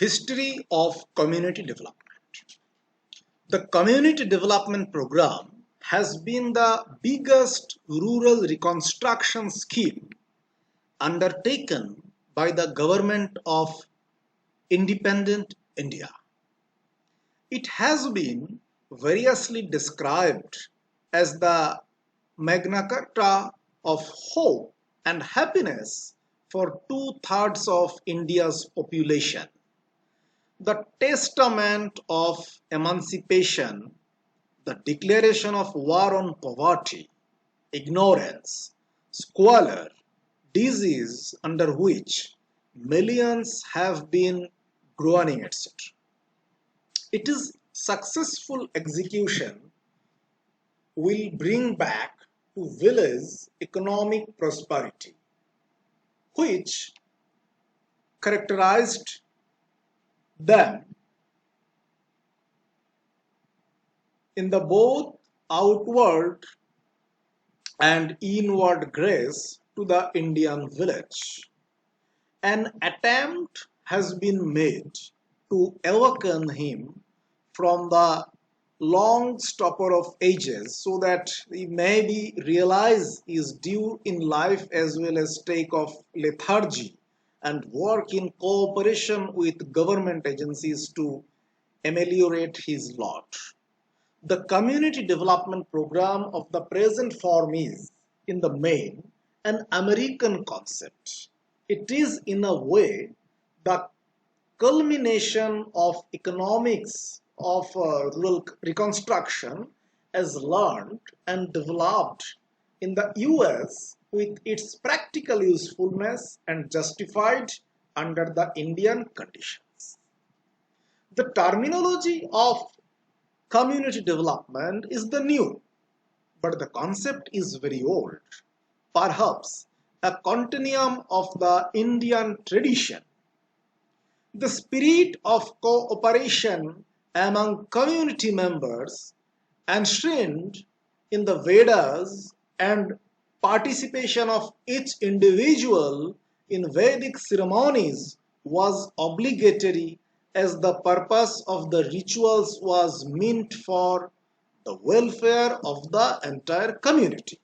History of community development. The community development program has been the biggest rural reconstruction scheme undertaken by the government of independent India. It has been variously described as the Magna Carta of hope and happiness for two-thirds of India's population, the testament of emancipation, the declaration of war on poverty, ignorance, squalor, disease under which millions have been groaning, etc. Its successful execution will bring back to village economic prosperity, which characterized them in the both outward and inward grace to the Indian village. An attempt has been made to awaken him from the long stupor of ages so that he may be realize his due in life as well as take of lethargy and work in cooperation with government agencies to ameliorate his lot. The community development program of the present form is, in the main, an American concept. It is, in a way, the culmination of economics of rural reconstruction as learned and developed in the US with its practical usefulness and justified under the Indian conditions. The terminology of community development is the new, but the concept is very old, perhaps a continuum of the Indian tradition. The spirit of cooperation among community members enshrined in the Vedas and participation of each individual in Vedic ceremonies was obligatory as the purpose of the rituals was meant for the welfare of the entire community.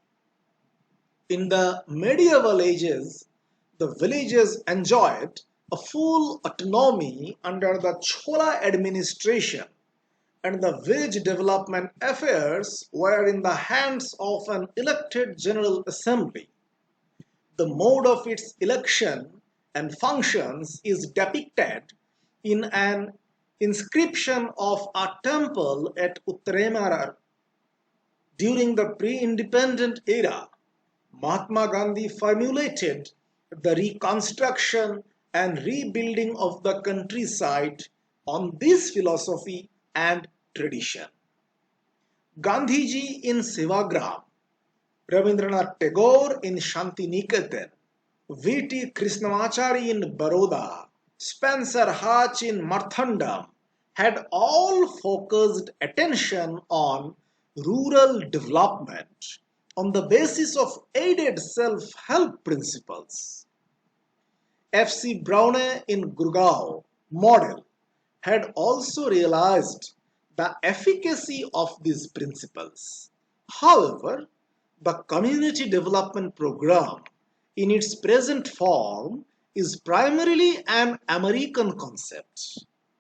In the medieval ages, the villages enjoyed a full autonomy under the Chola administration, and the village development affairs were in the hands of an elected General Assembly. The mode of its election and functions is depicted in an inscription of a temple at Uttaremara. During the pre-independent era, Mahatma Gandhi formulated the reconstruction and rebuilding of the countryside on this philosophy and tradition. Gandhiji in Sevagram, Rabindranath Tagore in Shantiniketan, V.T. Krishnamachari in Baroda, Spencer Hatch in Marthandam had all focused attention on rural development on the basis of aided self-help principles. F.C. Browne in Gurgaon model had also realized the efficacy of these principles. However, the community development program in its present form is primarily an American concept.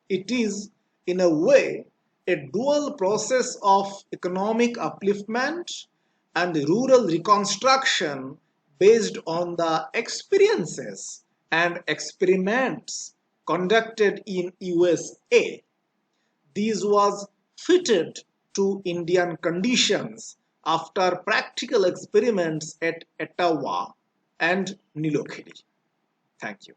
It is, in a way, a dual process of economic upliftment and rural reconstruction based on the experiences and experiments conducted in USA. This was fitted to Indian conditions after practical experiments at Etawah and Nilokiri. Thank you.